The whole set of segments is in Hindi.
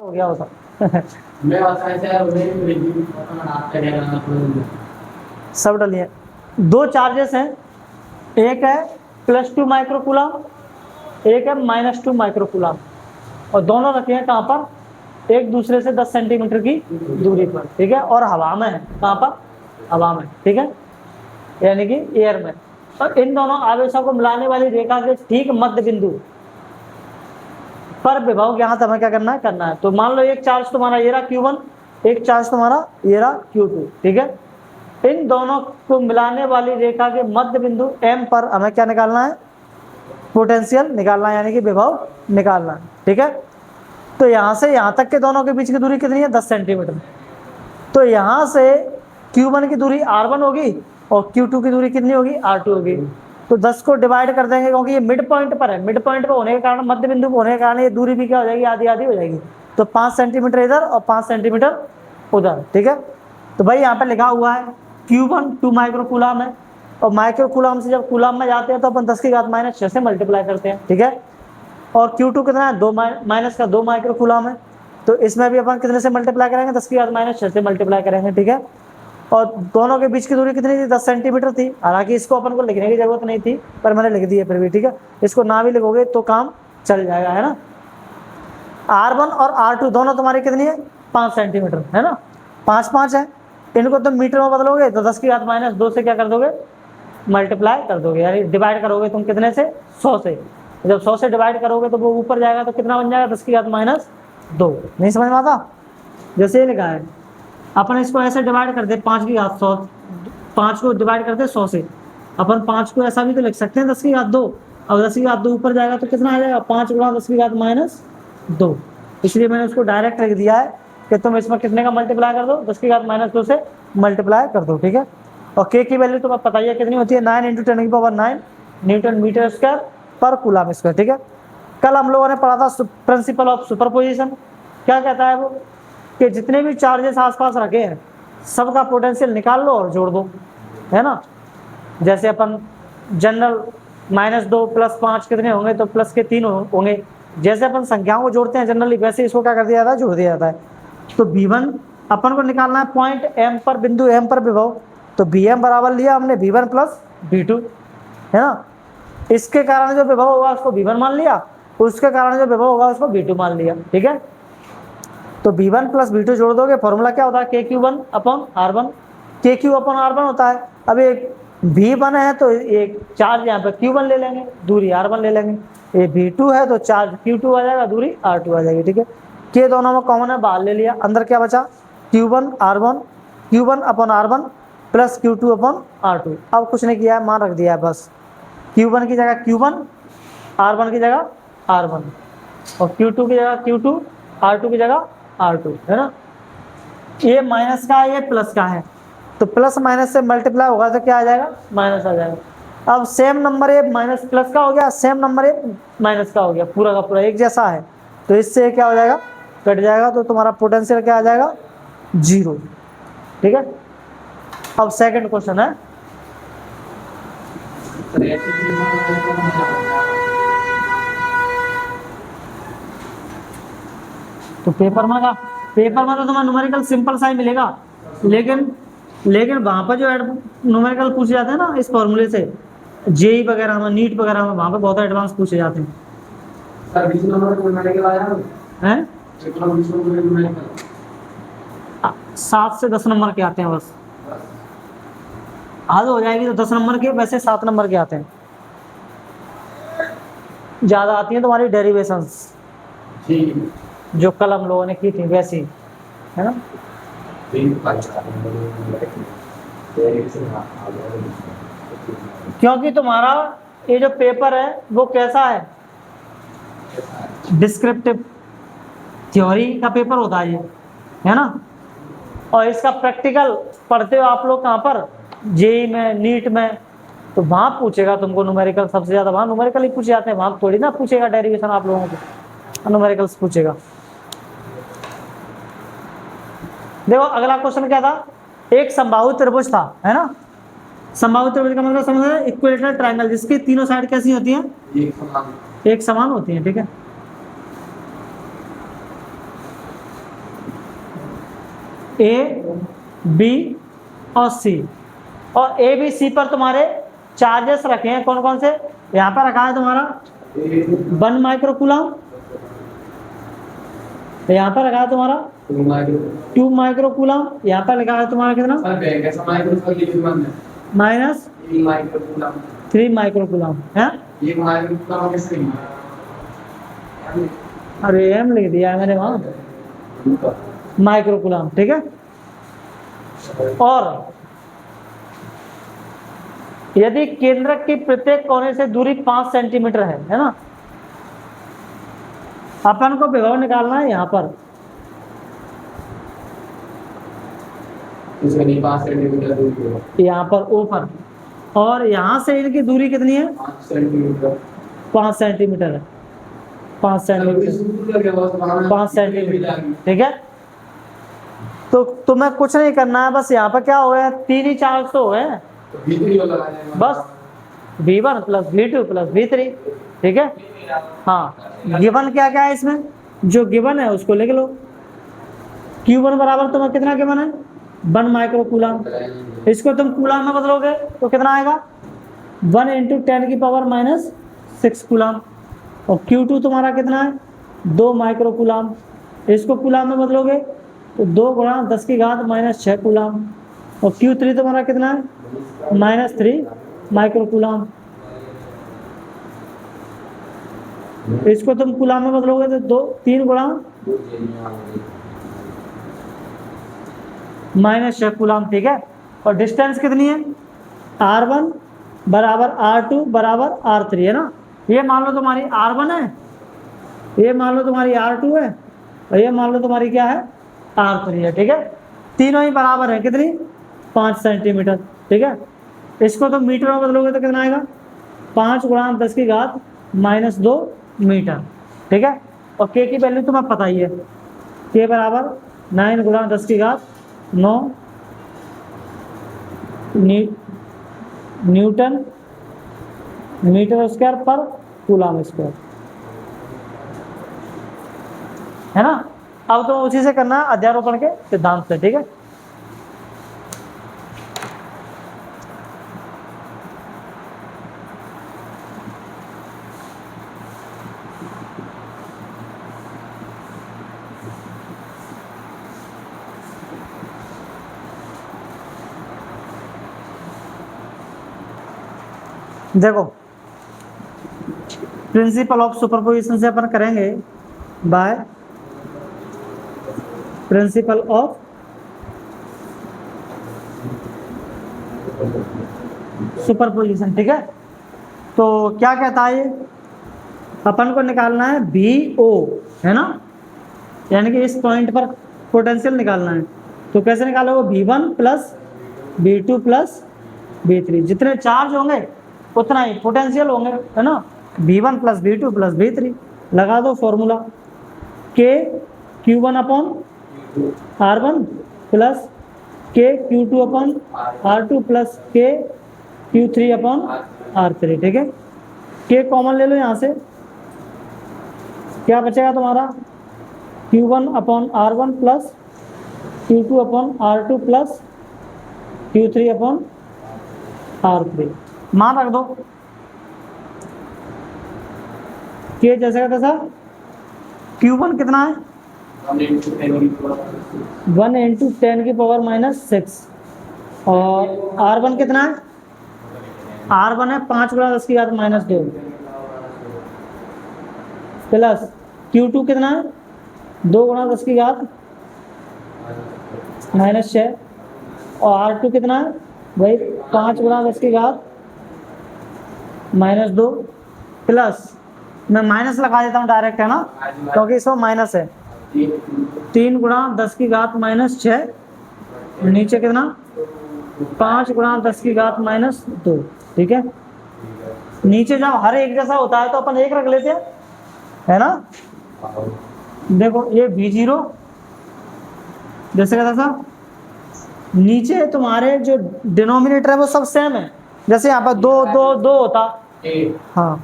हो गया होता। सब डालिए। दो चार्जेस हैं, एक है +2 माइक्रोकूलम, एक है -2 माइक्रोकूलम, और दोनों रखे हैं कहाँ पर, एक दूसरे से 10 सेंटीमीटर की दूरी पर, ठीक है, और हवा में है, कहाँ पर, हवा में, ठीक है, यानी कि एयर में। और इन दोनों आवेशों को मिलाने वाली रेखा के ठीक मध्य बिंदु पर विभव यहाँ हमें क्या करना है, तो मान लो एक चार्ज तुम्हारा ये रहा Q1, एक चार्ज तुम्हारा ये रहा Q2, ठीक है। इन दोनों को मिलाने वाली रेखा के मध्य बिंदु M पर हमें क्या निकालना है, पोटेंशियल निकालना है, यानी कि विभव निकालना है, ठीक है। तो यहाँ से यहाँ तक के दोनों के बीच की दूरी कितनी है, 10 सेंटीमीटर। तो यहाँ से Q1 की दूरी R1 होगी और Q2 की दूरी कितनी होगी, R2 होगी। तो 10 को डिवाइड कर देंगे, क्योंकि ये मिड पॉइंट पर है, मिड पॉइंट पर होने के कारण, मध्य बिंदु पर होने के कारण ये दूरी भी क्या हो जाएगी, आधी आधी हो जाएगी। तो 5 सेंटीमीटर इधर और 5 सेंटीमीटर उधर, ठीक है। तो भाई यहाँ पे लिखा हुआ है Q1 2 माइक्रोकूलम है, और माइक्रोकूलम से जब कूलम में जाते हैं तो अपन 10⁻⁻6 से मल्टीप्लाई करते हैं, ठीक है। और Q2 कितना है, 2 माइनस का 2 माइक्रोकूलम है, तो इसमें भी अपन कितने से मल्टीप्लाई करेंगे, 10⁻⁻6 से मल्टीप्लाई करेंगे, ठीक है। और दोनों के बीच की दूरी कितनी थी, 10 सेंटीमीटर थी। हालांकि इसको अपन को लिखने की जरूरत नहीं थी, पर मैंने लिख दी है फिर भी, ठीक है। इसको ना भी लिखोगे तो काम चल जाएगा, है ना। R1 और R2 दोनों तुम्हारी कितनी है, 5 सेंटीमीटर, है ना, 5 5 है। इनको तुम मीटर में बदलोगे तो 10⁻⁻2 से क्या कर दोगे, मल्टीप्लाई कर दोगे, यानी डिवाइड करोगे तुम कितने से, 100 से। जब 100 से डिवाइड करोगे तो वो ऊपर जाएगा तो कितना बन जाएगा, 10⁻2। नहीं समझ में आता, जैसे ये लिखा है, अपन इसको ऐसे डिवाइड कर दे, 5 की घात 100, 5 को डिवाइड करते 100 से, अपन 5 को ऐसा भी तो लिख सकते हैं 10⁻2। अब 10⁻2 ऊपर जाएगा तो कितना आ जाएगा, 5 × 10⁻2। इसलिए मैंने उसको डायरेक्ट लिख दिया है कि तुम इसमें कितने का मल्टीप्लाई कर दो, 10⁻2 से मल्टीप्लाई कर दो, ठीक है। और के की वैल्यू तुम्हें पता ही है कितनी होती है, 9 × 10⁹ न्यूटन मीटर स्क्वायर पर कूलम स्क्वायर, ठीक है। कल हम लोगों ने पढ़ा था प्रिंसिपल ऑफ सुपरपोजिशन। क्या कहता है वो, कि जितने भी चार्जेस आसपास रखे हैं सबका पोटेंशियल निकाल लो और जोड़ दो, है ना। जैसे अपन जनरल -2 + 5 कितने होंगे, तो प्लस के 3 होंगे। जैसे अपन संख्याओं को जोड़ते हैं जनरली, वैसे इसको क्या कर दिया जाता है, जोड़ दिया जाता है। तो V1 अपन को निकालना है पॉइंट M पर, बिंदु M पर विभव, तो Vm बराबर लिया हमने V1 + V2, है ना। इसके कारण जो विभव होगा उसको V1 मान लिया, उसके कारण जो विभव होगा उसको V2 मान लिया, ठीक है। तो V1 + V2 जोड़ दोगे, फॉर्मूला क्या होता है, KQ1/R1, KQ/R1 होता है। अब एक V1 है तो एक चार्ज यहाँ पे Q1 ले लेंगे, दूरी R1 ले लेंगे, ये V2 है तो चार्ज Q2 आ जाएगा, दूरी R2 आ जाएगी, ठीक है। K दोनों में कॉमन है, बाहर ले लिया, अंदर क्या बचा, Q1/R1 + Q2/R2। अब कुछ नहीं किया है, मान रख दिया है बस, Q1 की जगह Q1, R1 की जगह R1, और Q2 की जगह Q2, R2 की जगह R2, है ना। ये माइनस का है, ये प्लस का है, तो प्लस माइनस से मल्टीप्लाई होगा तो क्या आ जाएगा, माइनस आ जाएगा। अब सेम नंबर ये माइनस प्लस का हो गया, सेम नंबर ये माइनस का हो गया, पूरा का पूरा एक जैसा है, तो इससे क्या हो जाएगा, कट जाएगा, तो तुम्हारा पोटेंशियल क्या आ जाएगा, 0, ठीक है। अब सेकंड क्वेश्चन है, तो पेपर में तो तुम्हारा न्यूमेरिकल सिंपल सा ही मिलेगा, लेकिन वहां पर जो न्यूमेरिकल पूछे जाते हैं ना इस फॉर्मूले से, जेई वगैरह में, नीट वगैरह में, वहां पे बहुत एडवांस पूछे जाते हैं। सर 20 नंबर का न्यूमेरिकल आया हैं, 7 से 10 नंबर के आते हैं बस, आध हो जाएगी तो 10 नंबर के, वैसे 7 नंबर के आते हैं। ज्यादा आती है तुम्हारी डेरिवेशंस, जो कल हम लोगों ने की थी वैसी, है ना। क्योंकि तुम्हारा ये जो पेपर है वो कैसा है, डिस्क्रिप्टिव थ्योरी का पेपर होता है ये, है ना। और इसका प्रैक्टिकल पढ़ते हो आप लोग कहाँ पर, जेई में, नीट में, तो वहां पूछेगा तुमको न्यूमेरिकल, सबसे ज्यादा वहां न्यूमेरिकल ही पूछे जाते हैं, वहां थोड़ी ना पूछेगा डेरिवेशन आप लोगों को, न्यूमेरिकल्स पूछेगा। देखो अगला क्वेश्चन क्या था, एक समबाहु त्रिभुज था, है ना। समबाहु त्रिभुज का मतलब समझ रहे, इक्विलेटरल ट्रायंगल, जिसकी तीनों साइड कैसी होती हैं, एक समान होती हैं, ठीक है। ए बी और सी, और ए बी सी पर तुम्हारे चार्जेस रखे हैं कौन कौन से? यहाँ पर रखा है तुम्हारा 1 माइक्रोकूलम, यहाँ पर रखा है तुम्हारा 2 माइक्रोकूलम, यहाँ पर लिखा है तुम्हारा कितना माइनस 3 माइक्रोकूलम है। अरे एम लिख दिया है मैंने वहाँ माइक्रोकूलम, ठीक है। और यदि केंद्रक की प्रत्येक कोने से दूरी 5 सेंटीमीटर है ना, अपन को विभव निकालना है यहाँ पर, यहाँ पर ओ पर, और यहाँ से इनकी दूरी कितनी है? 5 सेंटीमीटर है, 5 सेंटीमीटर, 5 सेंटीमीटर, ठीक है। तो तुम्हें कुछ नहीं करना है, बस यहाँ पर क्या हो गया, 3 ही चार्ज तो हो गए, बस V1 plus V2 plus V3, ठीक है। हाँ, गिवन क्या क्या है इसमें, जो गिवन है उसको लिख लो। Q1 बराबर तुम्हें कितना गिवन है? 1 माइक्रोकूलम। इसको तुम कूलम में बदलोगे तो कितना आएगा? 1 × 10⁻⁻6 कूलम। और Q2 तुम्हारा कितना है? 2 माइक्रोकूलम। इसको कूलम में बदलोगे तो 2 × 10⁻⁻6 कूलम। और Q3 तुम्हारा कितना है? -3 माइक्रोकूलम। इसको तुम कूलम में बदलोगे तो 3 × -6 कूलम, ठीक है। और डिस्टेंस कितनी है? R1 बराबर R2 बराबर R3 है ना। ये मान लो तुम्हारी R1 है, ये मान लो तुम्हारी R2 है, और ये मान लो तुम्हारी क्या है? R3 है, ठीक है। तीनों ही बराबर है, कितनी? 5 सेंटीमीटर, ठीक है। इसको तो मीटर में बदलोगे तो कितना आएगा? 5 × 10⁻⁻2 मीटर, ठीक है। और के की वैल्यू तुम्हें पता ही है, के बराबर 9 × 10⁹ न्यूटन मीटर स्क्वायर पर कूलम स्क्वायर, है ना। अब तो उसी से करना है अध्यारोपण के सिद्धांत से, ठीक है। देखो, प्रिंसिपल ऑफ सुपरपोजिशन से अपन करेंगे बाय प्रिंसिपल ऑफ सुपरपोजिशन, ठीक है। तो क्या कहता है ये? अपन को निकालना है VO, है ना, यानी कि इस पॉइंट पर पोटेंशियल निकालना है। तो कैसे निकालोगे? V1 plus V2 plus V3, जितने चार्ज होंगे उतना ही पोटेंशियल होंगे, है ना। V1 plus V2 plus V3 लगा दो formula, K Q1 upon R1 plus K Q2 upon R2 plus K Q3 upon R3, ठीक है। K कॉमन ले लो यहाँ से, क्या बचेगा तुम्हारा? Q1 upon R1 plus Q2 upon R2 plus Q3 upon R3, मान रख दो। K जैसे का तैसा। Q1 कितना है? 1 × 10⁻⁻6, और R1 कितना है? R1 है 5 × 10⁻⁻2 प्लस Q2 कितना है? 2 × 10⁻⁻6, और R2 कितना है? वही 5 × 10⁻⁻2 प्लस, मैं माइनस लगा देता हूँ डायरेक्ट, है ना, क्योंकि इसमें माइनस है। 3 × 10⁻⁻6, नीचे कितना? 5 × 10⁻⁻2, ठीक है। नीचे जब हर एक जैसा होता है तो अपन एक रख लेते हैं, है ना। देखो ये V0 जैसे का तैसा, नीचे तुम्हारे जो डिनोमिनेटर है वो सब सेम है, जैसे यहाँ पर 2 2 2 होता, हाँ,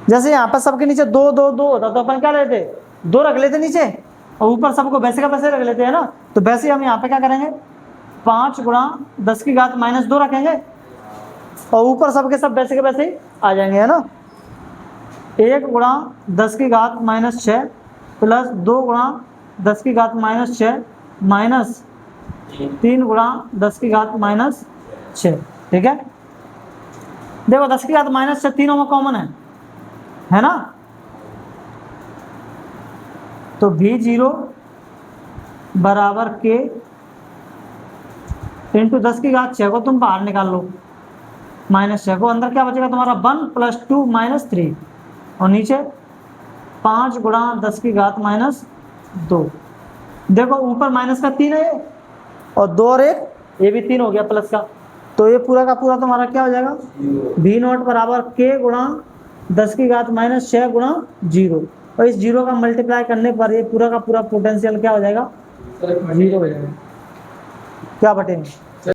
जैसे यहाँ पर सबके नीचे 2 2 2 होता तो अपन क्या लेते? 2 रख लेते नीचे, और ऊपर सबको वैसे का वैसे रख लेते हैं ना, तो वैसे हम यहाँ पे क्या करेंगे 5 गुणा 10 की घात -2 रखेंगे और ऊपर सबके सब वैसे के वैसे ही आ जाएंगे, है ना। 1 गुणा 10 की घात -6 प्लस 2 गुणा 10 की घात -6 माइनस 3 गुणा 10 की घात -6, ठीक है। देखो 10 की घात -6 तीनों में कॉमन है ना। तो V0 बराबर K इंटू 10 की घात 6 को तुम बाहर निकाल लो, -6 को, अंदर क्या बचेगा तुम्हारा 1 + 2 - 3 और नीचे 5 गुणा 10 की घात -2। देखो ऊपर माइनस का 3 है ये, और 2 और 1 ये भी 3 हो गया प्लस का, तो ये पूरा का पूरा तुम्हारा क्या हो जाएगा V0 बराबर K गुणा 10 की घात -6 गुणा 0, और इस 0 का मल्टीप्लाई करने पर ये पूरा का पूरा पोटेंशियल क्या हो जाएगा 0 हो जाएगा, क्या बटेंगे